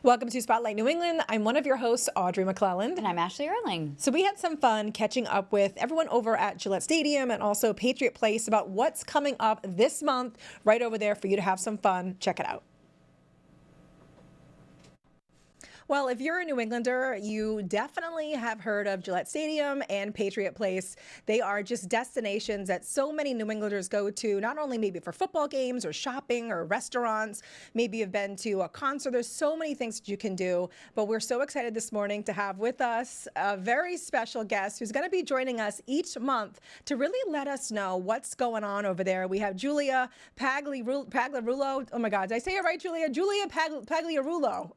Welcome to Spotlight New England. I'm one of your hosts, Audrey McClelland. And I'm Ashley Erling. So we had some fun catching up with everyone over at Gillette Stadium and also Patriot Place about what's coming up this month right over there for you to have some fun. Check it out. Well, if you're a New Englander, you definitely have heard of Gillette Stadium and Patriot Place. They are just destinations that so many New Englanders go to, not only maybe for football games or shopping or restaurants, maybe you've been to a concert. There's so many things that you can do, but we're so excited this morning to have with us a very special guest who's going to be joining us each month to really let us know what's going on over there. We have Julia Pagliarulo. Oh my God, did I say it right, Julia? Julia Pagliarulo.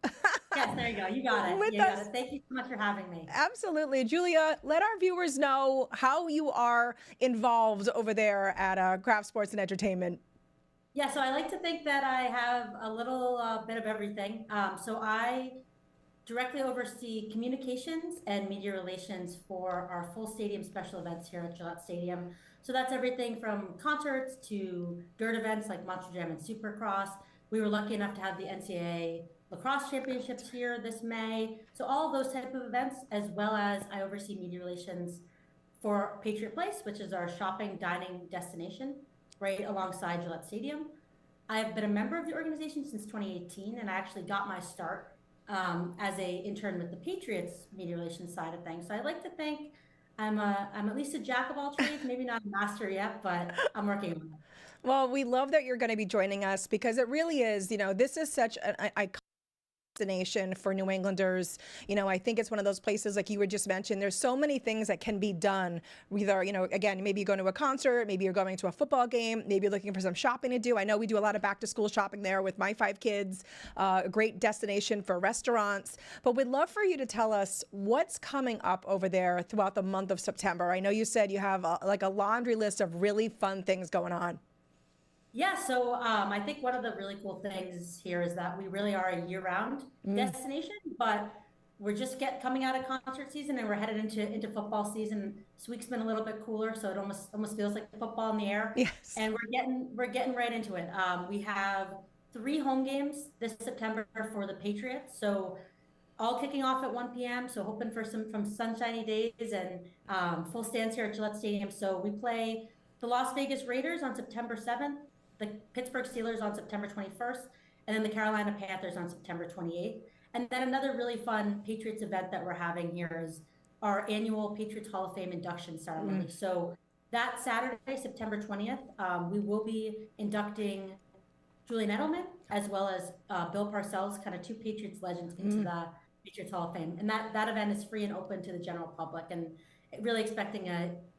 Yes, there you go. You got it. You got it. Thank you so much for having me. Absolutely. Julia, let our viewers know how you are involved over there at Craft Sports and Entertainment. Yeah, so I like to think that I have a little bit of everything. So I directly oversee communications and media relations for our full stadium special events here at Gillette Stadium. So that's everything from concerts to dirt events like Monster Jam and Supercross. We were lucky enough to have the NCAA lacrosse championships here this May. So all of those type of events, as well as I oversee media relations for Patriot Place, which is our shopping, dining destination right alongside Gillette Stadium. I've been a member of the organization since 2018, and I actually got my start as a intern with the Patriots media relations side of things. So I like to think I'm at least a jack of all trades, maybe not a master yet, but I'm working on it. Well, we love that you're going to be joining us because it really is, this is such an iconic destination for New Englanders. I think it's one of those places like you were just mentioned. There's so many things that can be done. Either, again, maybe you're going to a concert, maybe you're going to a football game, maybe you're looking for some shopping to do. I know we do a lot of back to school shopping there with my 5 kids, a great destination for restaurants. But we'd love for you to tell us what's coming up over there throughout the month of September. I know you said you have a laundry list of really fun things going on. Yeah, so I think one of the really cool things here is that we really are a year-round destination, but we're just coming out of concert season and we're headed into football season. This week's been a little bit cooler, so it almost feels like football in the air. Yes. And we're getting right into it. We have 3 home games this September for the Patriots, so all kicking off at 1 p.m. So hoping for some sunshiny days and full stands here at Gillette Stadium. So we play the Las Vegas Raiders on September 7th. The Pittsburgh Steelers on September 21st, and then the Carolina Panthers on September 28th. And then another really fun Patriots event that we're having here is our annual Patriots Hall of Fame induction ceremony. So that Saturday, September 20th, we will be inducting Julian Edelman as well as Bill Parcells, kind of 2 Patriots legends into the Patriots Hall of Fame. And that event is free and open to the general public. And really expecting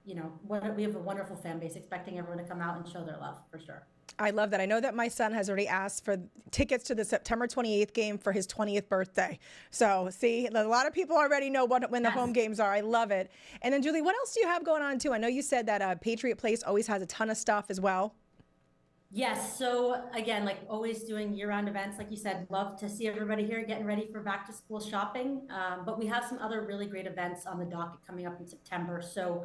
we have a wonderful fan base, expecting everyone to come out and show their love for sure. I love that. I know that my son has already asked for tickets to the September 28th game for his 20th birthday. So see, a lot of people already know when the home games are. I love it. And then Julie, what else do you have going on too? I know you said that Patriot Place always has a ton of stuff as well. Yes. So again, like always doing year-round events, like you said, love to see everybody here getting ready for back to school shopping. But we have some other really great events on the docket coming up in September. So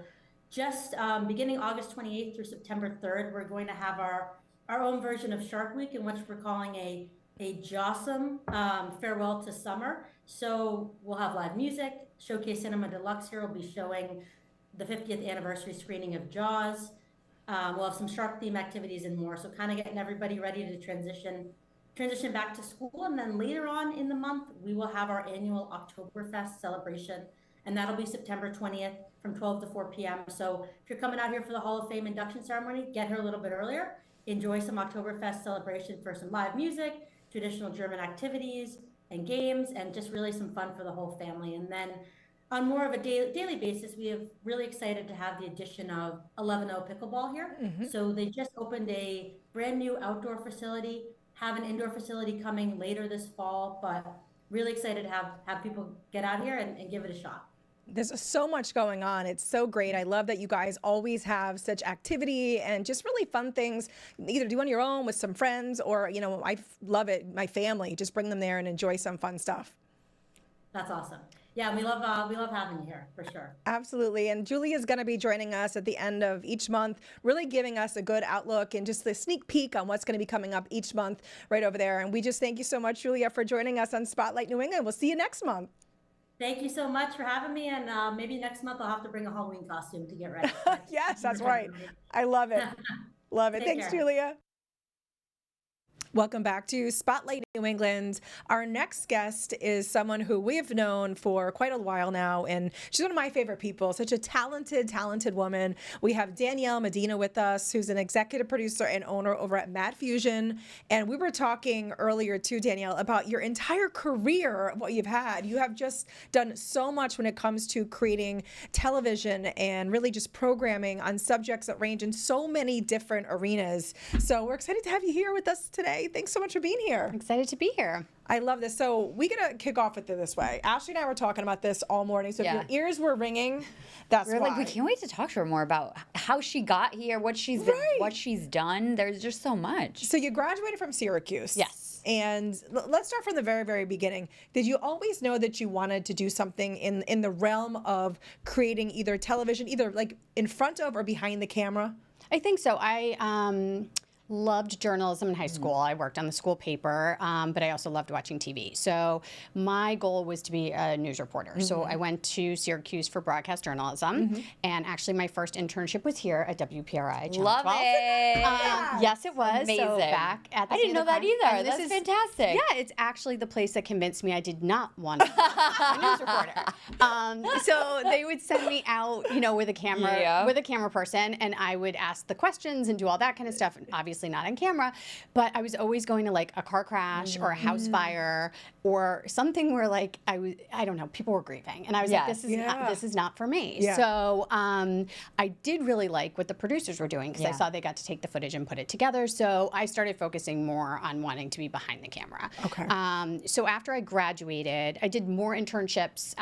just beginning August 28th through September 3rd, we're going to have our own version of Shark Week, in which we're calling a Jawsome farewell to summer. So we'll have live music. Showcase Cinema Deluxe here will be showing the 50th anniversary screening of Jaws. We'll have some shark theme activities and more. So kind of getting everybody ready to transition back to school. And then later on in the month, we will have our annual Oktoberfest celebration. And that'll be September 20th from 12 to 4 p.m. So if you're coming out here for the Hall of Fame induction ceremony, get here a little bit earlier. Enjoy some Oktoberfest celebration for some live music, traditional German activities and games, and just really some fun for the whole family. And then on more of a daily basis, we have really excited to have the addition of 11-0 pickleball here. So they just opened a brand new outdoor facility, have an indoor facility coming later this fall, but really excited to have people get out here and give it a shot. There's so much going on. It's so great. I love that you guys always have such activity and just really fun things, either do on your own with some friends or, I love it, my family, just bring them there and enjoy some fun stuff. That's awesome. Yeah, we love having you here for sure. Absolutely. And Julia is going to be joining us at the end of each month, really giving us a good outlook and just the sneak peek on what's going to be coming up each month right over there. And we just thank you so much, Julia, for joining us on Spotlight New England. We'll see you next month. Thank you so much for having me, and maybe next month I'll have to bring a Halloween costume to get ready. Yes, that's right. I love it. Love it. Take Thanks, care. Julia. Welcome back to Spotlight New England. Our next guest is someone who we've known for quite a while now, and she's one of my favorite people, such a talented woman. We have Danielle Medina with us, who's an executive producer and owner over at Mad Fusion. And we were talking earlier too, Danielle, about your entire career of what you've had. You have just done so much when it comes to creating television and really just programming on subjects that range in so many different arenas. So we're excited to have you here with us today. Thanks so much for being here. I'm excited to be here. I love this. So we're going to kick off with it this way. Ashley and I were talking about this all morning. So if your ears were ringing, that's We're why. like, we can't wait to talk to her more about how she got here, what she's been, what she's done. There's just so much. So you graduated from Syracuse. Yes. And let's start from the very, very beginning. Did you always know that you wanted to do something in the realm of creating either television, either like in front of or behind the camera? I think so. I loved journalism in high school. I worked on the school paper, but I also loved watching TV. So my goal was to be a news reporter. So I went to Syracuse for broadcast journalism, and actually my first internship was here at WPRI. Channel Love 12. it. Yes, it was. Amazing. So back at the I didn't know that either. And this That's is fantastic. Yeah, it's actually the place that convinced me I did not want to be a news reporter. So they would send me out, with a camera, with a camera person, and I would ask the questions and do all that kind of stuff. Obviously not on camera, but I was always going to like a car crash or a house fire or something where like I don't know, people were grieving, and I was like, this is not for me. Yeah. So I did really like what the producers were doing because I saw they got to take the footage and put it together. So I started focusing more on wanting to be behind the camera. Okay. So after I graduated, I did more internships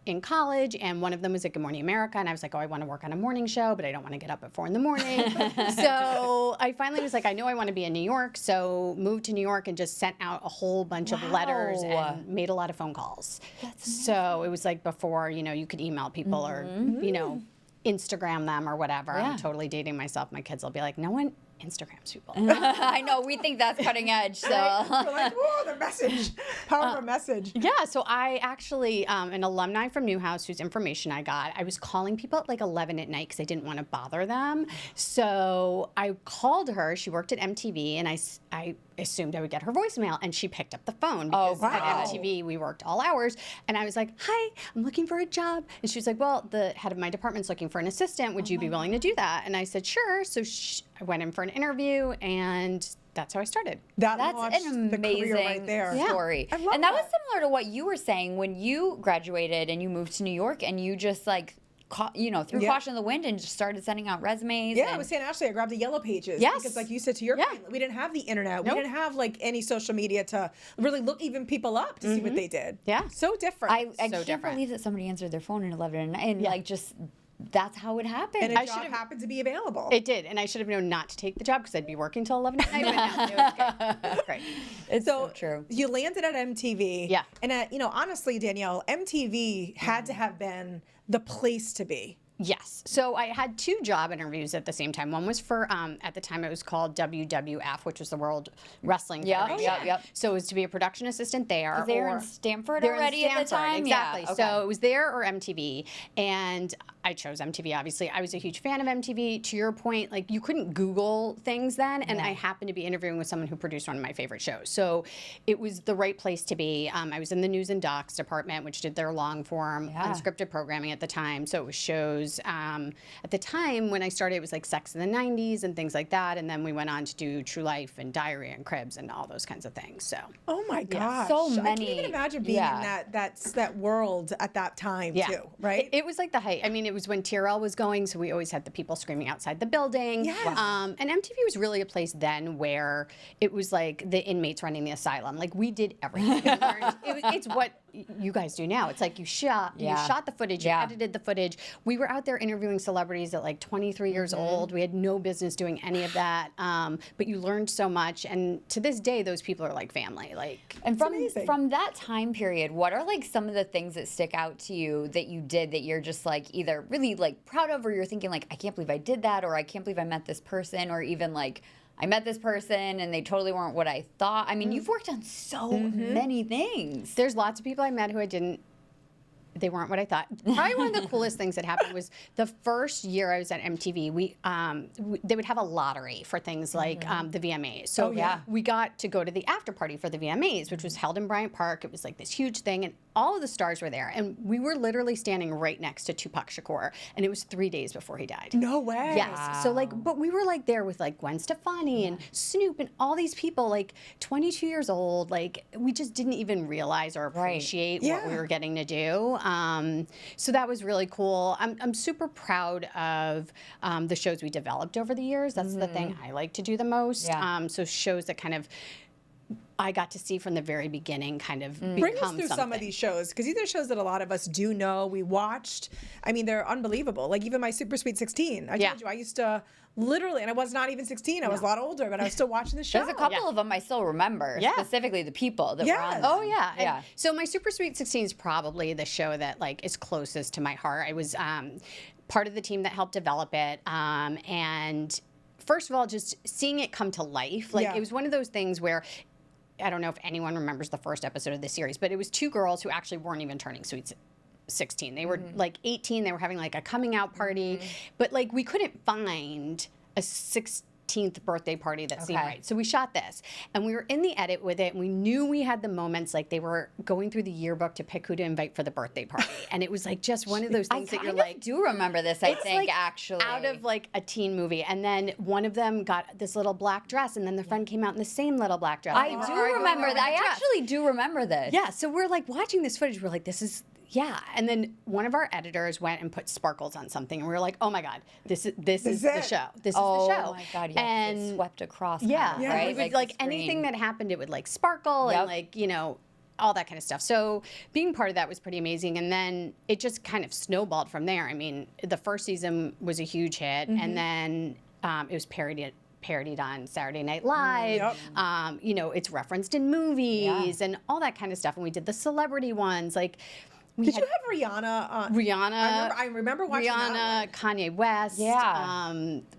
in college, and one of them was at Good Morning America, and I was like, oh, I want to work on a morning show, but I don't want to get up at 4 a.m. So I finally was like, I know I want to be in New York, so moved to New York and just sent out a whole bunch of letters and made a lot of phone calls. So it was like before, you could email people or, Instagram them or whatever. I'm totally dating myself. My kids will be like, no one Instagrams people. I know, we think that's cutting edge. So You're like, whoa, the message. Power of a message. Yeah, so I actually, an alumni from Newhouse whose information I got, I was calling people at like 11 at night because I didn't want to bother them. So I called her. She worked at MTV, and I assumed I would get her voicemail, and she picked up the phone because at MTV we worked all hours. And I was like, hi, I'm looking for a job. And she was like, well, the head of my department's looking for an assistant. Would you be willing to do that? And I said, sure. So I went in for an interview, and that's how I started. that's launched an the career amazing right there. story. I love And that was that. similar to what you were saying when you graduated and you moved to New York, and you just like threw caution to the wind and just started sending out resumes. Yeah, I was saying, Ashley, I grabbed the Yellow Pages. Yes. Because like you said, to your point, we didn't have the internet. Nope. We didn't have like any social media to really look even people up to see what they did. Yeah. So different. I So can't different. believe that somebody answered their phone at 11 and like just that's how it happened. and a job happened to be available. It did, and I should have known not to take the job because I'd be working till 11 at night. But no, it was good. It was great. It's so true. You landed at MTV. Yeah. And honestly, Danielle, MTV had to have been the place to be. Yes. So I had 2 job interviews at the same time. One was for, at the time it was called WWF, which was the World Wrestling Federation. Yep. So it was to be a production assistant there. They were in Stanford They're in already at the Stanford, time? Exactly. Yeah, okay. So it was there or MTV. And I chose MTV, obviously. I was a huge fan of MTV. To your point, like you couldn't Google things then. And I happened to be interviewing with someone who produced one of my favorite shows. So it was the right place to be. I was in the news and docs department, which did their long form unscripted programming at the time. So it was shows. At the time when I started, it was like Sex in the 90s and things like that. And then we went on to do True Life and Diary and Cribs and all those kinds of things. So. Oh my gosh. So I can't many- even imagine being in that world at that time too, right? It was like the height. I mean, it was when TRL was going, so we always had the people screaming outside the building. Yes. And MTV was really a place then where it was like the inmates running the asylum. Like we did everything. It's what you guys do now. It's like you shot the footage, you edited the footage. We were out there interviewing celebrities at like 23 years old. We had no business doing any of that, but you learned so much. And to this day, those people are like family. Like, and from that time period, what are like some of the things that stick out to you that you did that you're just like either really like proud of, or you're thinking like, I can't believe I did that, or I can't believe I met this person, or even like, I met this person and they totally weren't what I thought. I mean, you've worked on so many things. There's lots of people I met who they weren't what I thought. Probably one of the coolest things that happened was the first year I was at MTV, they would have a lottery for things like the VMAs. So we got to go to the after party for the VMAs, which was held in Bryant Park. It was like this huge thing, and all of the stars were there. And we were literally standing right next to Tupac Shakur, and it was 3 days before he died. No way. Yes. Wow. So like, but we were like there with like Gwen Stefani and Snoop and all these people, like 22 years old. Like, we just didn't even realize or appreciate what we were getting to do. So that was really cool. I'm super proud of the shows we developed over the years. That's the thing I like to do the most. So shows that kind of I got to see from the very beginning kind of become Bring us through something. some of these shows, because these are shows that a lot of us do know, we watched. I mean, they're unbelievable. Like even my Super Sweet 16. I told you, I used to literally, and I was not even 16, I was a lot older, but I was still watching the show. There's a couple of them I still remember, specifically the people that were on. Oh yeah. And so my Super Sweet 16 is probably the show that like is closest to my heart. I was part of the team that helped develop it, and first of all, just seeing it come to life, like it was one of those things where, I don't know if anyone remembers the first episode of the series, but it was two girls who actually weren't even turning Sweet 16. They were like 18. They were having like a coming out party, but like we couldn't find a 16th birthday party that seemed right. So we shot this, and we were in the edit with it, and we knew we had the moments, like they were going through the yearbook to pick who to invite for the birthday party, and it was like just one of those things that you're like, I do remember this, I think, like actually. out of like a teen movie. And then one of them got this little black dress, and then the friend came out in the same little black dress. I do remember that. I actually do remember this. Yeah, so we're like watching this footage, we're like, this is, and then one of our editors went and put sparkles on something, and we were like, oh my God, this is the show. This is the show. Oh my God, and it swept across. Right? Like, like anything that happened, it would like sparkle and like, you know, all that kind of stuff. So being part of that was pretty amazing. And then it just kind of snowballed from there. I mean, the first season was a huge hit, and then it was parodied on Saturday Night Live. You know, it's referenced in movies and all that kind of stuff. And we did the celebrity ones. Like, did you have Rihanna on? Rihanna. I remember watching Rihanna, Kanye West,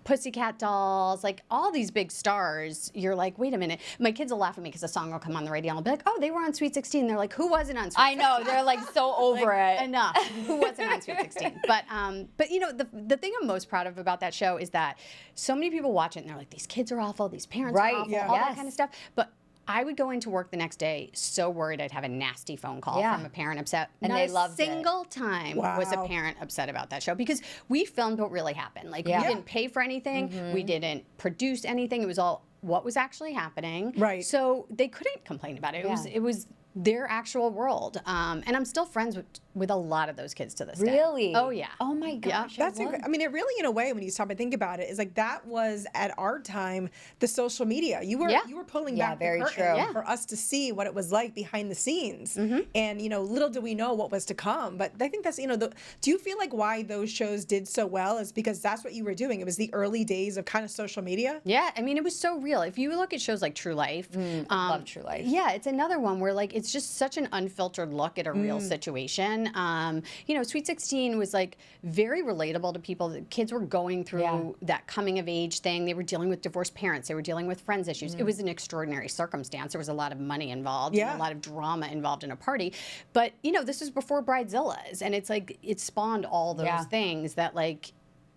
Pussycat Dolls, like all these big stars. You're like, wait a minute. My kids will laugh at me because a song will come on the radio and I'll be like, oh, they were on Sweet 16. They're like, who wasn't on Sweet 16? I know, they're like so over like, it. Enough. Who wasn't on Sweet 16? But you know, the thing I'm most proud of about that show is that so many people watch it and they're like, these kids are awful, these parents are awful, all that kind of stuff. But I would go into work the next day so worried I'd have a nasty phone call from a parent upset. And they loved it. Not a single time was a parent upset about that show, because we filmed what really happened. Like, we didn't pay for anything. We didn't produce anything. It was all what was actually happening. Right. So they couldn't complain about it. It was their actual world. And I'm still friends with a lot of those kids to this day. Really? Oh, yeah. Oh, my gosh. That's I mean, it really, in a way, when you stop and think about it, is like that was at our time the social media. You were pulling back the curtain for us to see what it was like behind the scenes. And, you know, little do we know what was to come. But I think that's, you know, do you feel like why those shows did so well is because that's what you were doing? It was the early days of kind of social media? Yeah. I mean, it was so real. If you look at shows like True Life. I love True Life. Yeah, it's another one where, like, it's just such an unfiltered look at a real situation. You know, Sweet 16 was like very relatable to people. The kids were going through that coming of age thing. They were dealing with divorced parents. They were dealing with friends issues. It was an extraordinary circumstance. There was a lot of money involved and a lot of drama involved in a party. But, you know, this was before Bridezillas, and it's like it spawned all those things that, like,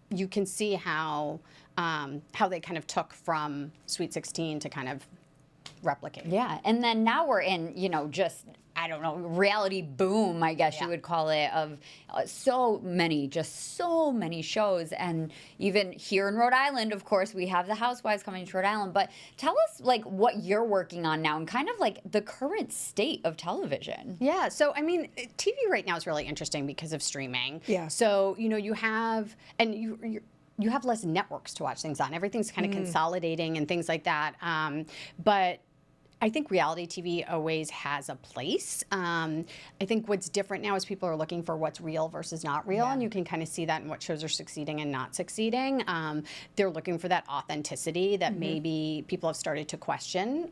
you can see how they kind of took from Sweet 16 to kind of replicate. Yeah, and then now we're in, you know, just, I don't know, reality boom, I guess you would call it, of so many shows. And even here in Rhode Island, of course, we have the Housewives coming to Rhode Island. But tell us, like, what you're working on now and kind of like the current state of television. Yeah, so I mean, TV right now is really interesting because of streaming. Yeah. So, you know, you have, and you have less networks to watch things on. Everything's kind of consolidating and things like that. But I think reality TV always has a place. I think what's different now is people are looking for what's real versus not real, and you can kind of see that in what shows are succeeding and not succeeding. They're looking for that authenticity that maybe people have started to question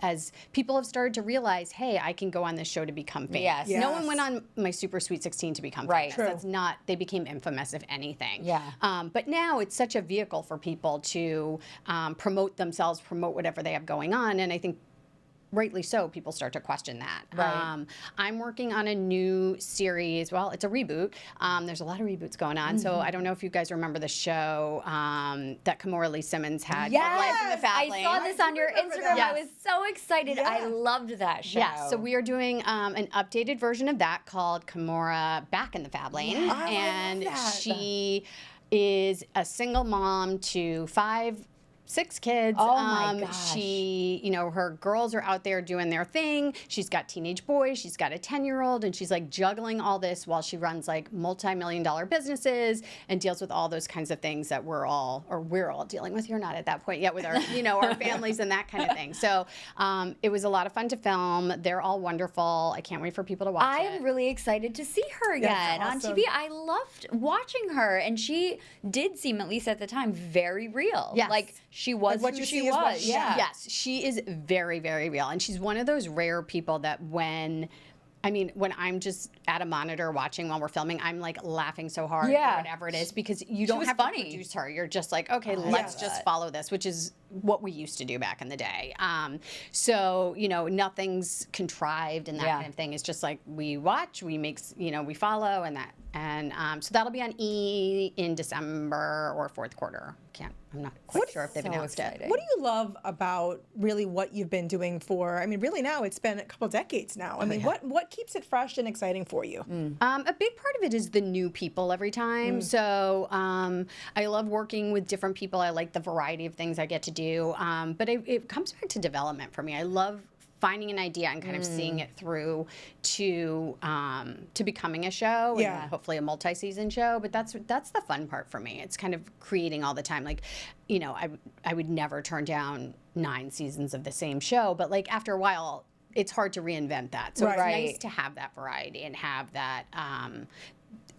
as people have started to realize, hey, I can go on this show to become famous. Yes. No one went on my Super Sweet 16 to become Right. famous. True. That's not, they became infamous, if anything. Yeah. But now it's such a vehicle for people to promote themselves, promote whatever they have going on. And I think rightly so, people start to question that. Right. I'm working on a new series. Well, it's a reboot. There's a lot of reboots going on. So I don't know if you guys remember the show that Kimora Lee Simmons had. Yes, Life in the Fat I Lane. saw this on your Instagram. that. I was so excited. Yeah. I loved that show. Yeah, so we are doing an updated version of that called Kimora Back in the Fab Lane. Yeah. I And love that. she is a single mom to 6 kids. Oh my gosh. She, you know, her girls are out there doing their thing. She's got teenage boys. She's got a 10-year-old, and she's like juggling all this while she runs like multi-million-dollar businesses and deals with all those kinds of things that we're all dealing with. You're not at that point yet with our, you know, our families and that kind of thing. So it was a lot of fun to film. They're all wonderful. I can't wait for people to watch I it. am really excited to see her again That's on awesome. TV. I loved watching her, and she did seem, at least at the time, very real. Yes. Like she was Like what who you she see is what was. she- Yeah. Yes, she is very, very real. And she's one of those rare people that when I'm just at a monitor watching while we're filming, I'm like laughing so hard Yeah. or whatever it is, because you don't was have funny. to produce her. You're just like, okay, let's Yes. just follow this, which is what we used to do back in the day. So, you know, nothing's contrived and that Yeah. kind of thing. It's just like we watch, we make, you know, we follow and that. And so that'll be on E in December or fourth quarter. I'm not quite sure if they've So announced exciting. it. What do you love about really what you've been doing for, I mean, really now it's been a couple decades now. I mean, what keeps it fresh and exciting for you? A big part of it is the new people every time. So I love working with different people. I like the variety of things I get to do. But it comes back to development for me. I love finding an idea and kind of seeing it through to becoming a show, Yeah. and hopefully a multi-season show. But that's the fun part for me. It's kind of creating all the time. Like, you know, I would never turn down 9 seasons of the same show, but like after a while, it's hard to reinvent that. So it's Right. nice to have that variety and have that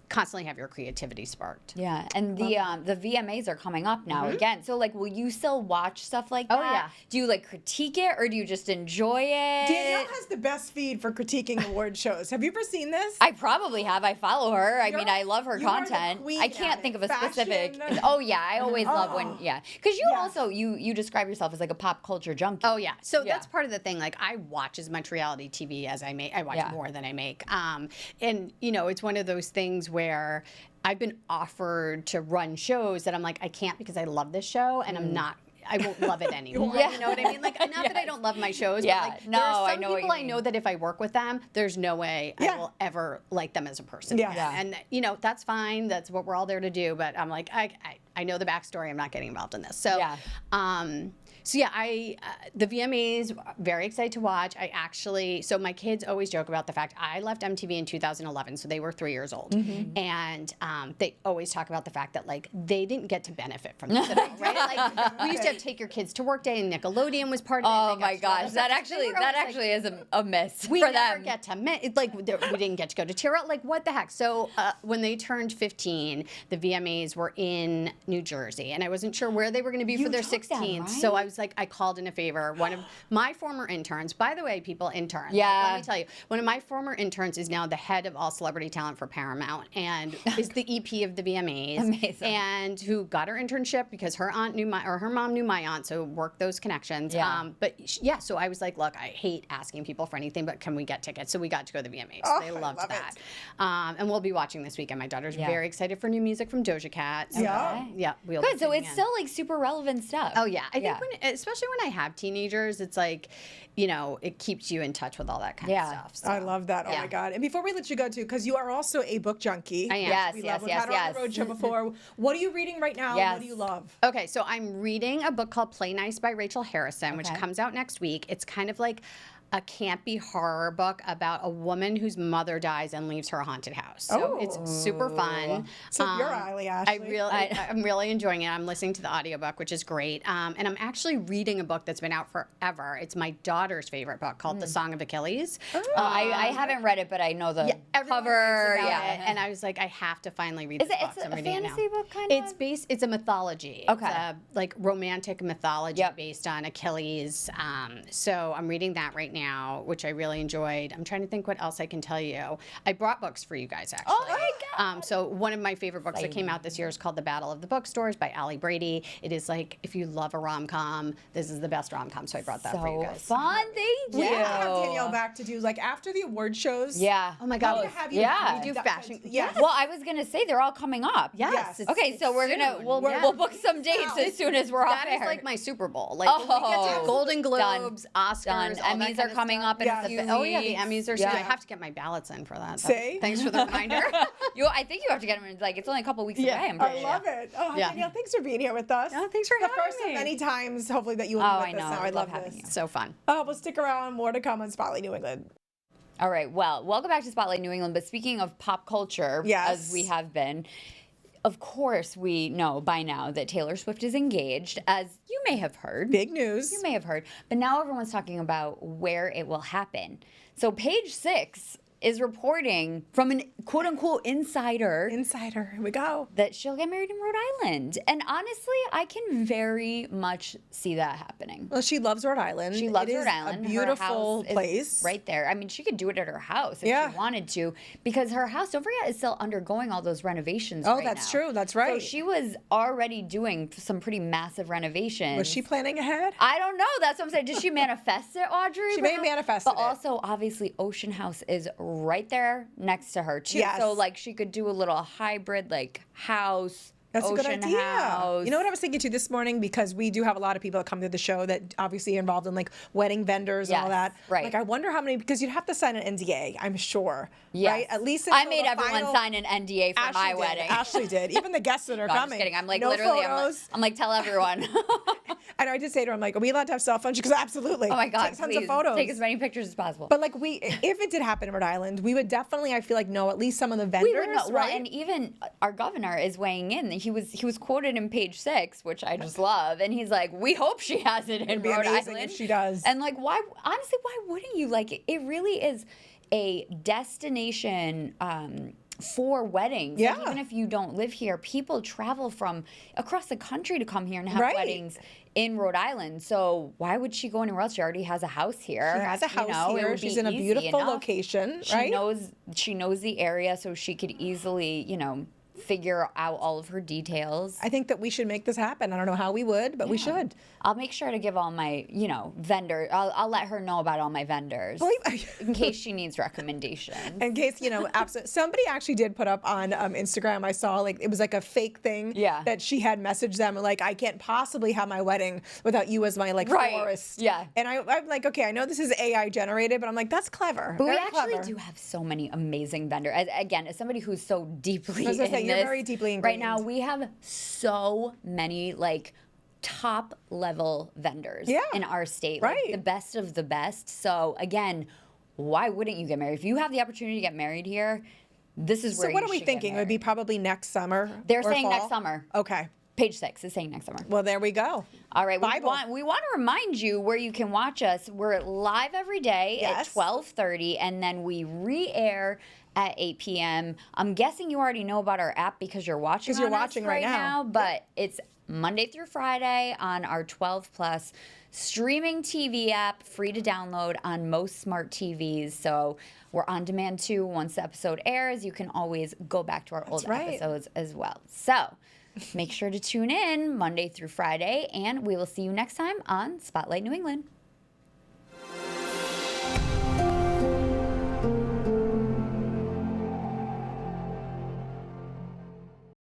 constantly have your creativity sparked. Yeah, and the VMAs are coming up now again. So like, will you still watch stuff like that? Oh, yeah. Do you like critique it, or do you just enjoy it? Danielle has the best feed for critiquing award shows. Have you ever seen this? I probably have. I follow her. I mean, You're- I love her you are the content. queen I at can't it. think of a Fashion. specific. Oh yeah, I always love when because you Yes. also you describe yourself as like a pop culture junkie. Oh yeah, so Yeah. that's part of the thing. Like I watch as much reality TV as I make. I watch Yeah. more than I make. And you know, it's one of those things where I've been offered to run shows that I'm like, I can't because I love this show, and I'm not. I won't love it anymore. Yeah. You know what I mean? Like, not that I don't love my shows, Yeah. but like, No, there are I some know what you people I mean. know that if I work with them, there's no way Yeah. I will ever like them as a person. Yeah. Yeah. And you know, that's fine. That's what we're all there to do. But I'm like, I know the backstory. I'm not getting involved in this. So, Yeah. So yeah, the VMAs, very excited to watch. So my kids always joke about the fact I left MTV in 2011, so they were 3 years old, and they always talk about the fact that like they didn't get to benefit from this at all, right? Like we used to have to take your kids to work day, and Nickelodeon was part of it. Oh They got my to do all gosh, this that stuff. So they actually were always, like, actually is a miss we for never them. get to we didn't get to go to Tira. Like what the heck? So when they turned 15, the VMAs were in New Jersey, and I wasn't sure where they were going to be You for their took them, 16th. So right? I was like, I called in a favor. One of my former interns, by the way, people interns. Yeah. Like, let me tell you, one of my former interns is now the head of all celebrity talent for Paramount, and is the EP of the VMAs. Amazing. And who got her internship because her aunt knew her mom knew my aunt, so worked those connections. Yeah. So I was like, look, I hate asking people for anything, but can we get tickets? So we got to go to the VMAs. Oh, They I loved love that. And we'll be watching this weekend. My daughter's Yeah. very excited for new music from Doja Cat. So, Yeah. Yeah. We'll be Good, so tuning it's in. still like super relevant stuff. Oh yeah, I Yeah. think especially when I have teenagers, it's like, you know, it keeps you in touch with all that kind Yeah. of stuff. So. I love that. Oh Yeah. my God. And before we let you go too, because you are also a book junkie. I am. Yes, We yes, love, we've yes, had her on yes. the road show before. What are you reading right now? Yes. What do you love? Okay, so I'm reading a book called Play Nice by Rachel Harrison, which Okay. comes out next week. It's kind of like a campy horror book about a woman whose mother dies and leaves her a haunted house. house. So it's super fun. So up your alley, Ashley. I'm really enjoying it. I'm listening to the audiobook, which is great. And I'm actually reading a book that's been out forever. It's my daughter's favorite book called The Song of Achilles. I haven't read it, but I know the cover. It, and I was like, I have to finally read this book. It's I'm a reading fantasy it now. book, kind of? It's a mythology. Okay. It's a, like romantic mythology based on Achilles. So I'm reading that right now, which I really enjoyed. I'm trying to think what else I can tell you. I brought books for you guys, actually. Oh my God. So one of my favorite books that came out this year is called The Battle of the Bookstores by Allie Brady. It is like, if you love a rom-com, this is the best rom-com. So I brought that for you guys. Fun, thank you. We have to have Danielle back to do, like, after the award shows. Yeah. Oh my God. We have you Yeah. We do fashion. Yeah. Well, I was gonna say they're all coming up. Yes. Okay, so we're gonna we'll book some dates as soon as we're off That air. is like my Super Bowl. Like when we get to Oh. Golden Globes, Oscars, Done. all that Emmys kind are of coming stuff. up in a few Oh yeah, the weeks. Emmys are soon. I have to get my ballots in for that. See? Thanks for the reminder. I think you have to get them in, like, it's only a couple weeks away. I'm pretty I sure. love it. Oh, Yeah. Danielle, thanks for being here with us. Oh, thanks for the having first me. of many times, hopefully, that you will Oh, be I with us know. now. I I love love having this. you. So fun. Oh, we'll stick around. More to come on Spotlight New England. All right. Well, welcome back to Spotlight New England. But speaking of pop culture, Yes. as we have been, of course, we know by now that Taylor Swift is engaged, as you may have heard. Big news. You may have heard. But now everyone's talking about where it will happen. So Page Six is reporting from an quote-unquote insider Insider. Here we go. that she'll get married in Rhode Island. And honestly, I can very much see that happening. Well, she loves Rhode Island. She loves It Rhode is Island. A Her beautiful house is place. right there. I mean, she could do it at her house if Yeah. she wanted to, because her house, don't forget, is still undergoing all those renovations. Oh, right that's now. true. That's right. So she was already doing some pretty massive renovations. Was she planning ahead? I don't know. That's what I'm saying. Did she manifest it, Audrey? She may have manifested But it. also, obviously, Ocean House is right there next to her, too. Yes. So, like, she could do a little hybrid, like, house. That's a good Ocean idea. House. You know what I was thinking too this morning, because we do have a lot of people that come to the show that obviously are involved in like wedding vendors and all Yes, that. right. Like I wonder how many, because you'd have to sign an NDA, I'm sure. Yes. Right? At least I until made the everyone final- sign an NDA for Ashley my did. wedding. Ashley did. Even the guests that are No, I'm coming. just kidding. I'm like, no literally, photos. I'm like, tell everyone. And I did say to her, I'm like, are we allowed to have cell phones? She goes, absolutely. Oh my God, Take tons please of photos. take as many pictures as possible. But like if it did happen in Rhode Island, we would definitely, I feel like, know at least some of the vendors, we would know, right? well, and even our governor is weighing in. He was quoted in Page Six, which I just love, and he's like, "We hope she has it in It'd be Rhode amazing Island if she does. And like, why? Honestly, why wouldn't you? Like, it really is a destination. For weddings. Like, Yeah. even if you don't live here, people travel from across the country to come here and have Right. weddings in Rhode Island. So why would she go anywhere else? She already has a house here. She has a house You know, it here. would be She's in a easy beautiful enough. location, She right? knows the area, so she could easily, figure out all of her details. I think that we should make this happen. I don't know how we would, but we should. I'll make sure to give all my, vendor. I'll let her know about all my vendors in case she needs recommendations. In case, absolutely. Somebody actually did put up on Instagram, I saw, like, it was like a fake thing that she had messaged them, like, I can't possibly have my wedding without you as my, like, florist. Yeah. And I'm like, okay, I know this is AI generated, but I'm like, that's clever. But Very we actually clever. do have so many amazing vendors. As somebody who's so deeply I was gonna say, in you're this, very deeply right now, ingrained. we have so many, like, top level vendors in our state. Like, Right. the best of the best. So again, why wouldn't you get married? If you have the opportunity to get married here, this is where So what you are we should get thinking? It would be married. probably next summer. They're or saying fall? next summer. Okay. Page 6 is saying next summer. Well, there we go. All right, Bible. we want to remind you where you can watch us. We're live every day at Yes. 12:30, and then we re-air at 8 p.m. I'm guessing you already know about our app because you're watching. 'Cause you're on us watching right now. But it's Monday through Friday on our 12 plus streaming TV app, free to download on most smart TVs. So we're on demand too. Once the episode airs, you can always go back to our old right. episodes as well. So make sure to tune in Monday through Friday, and we will see you next time on Spotlight New England.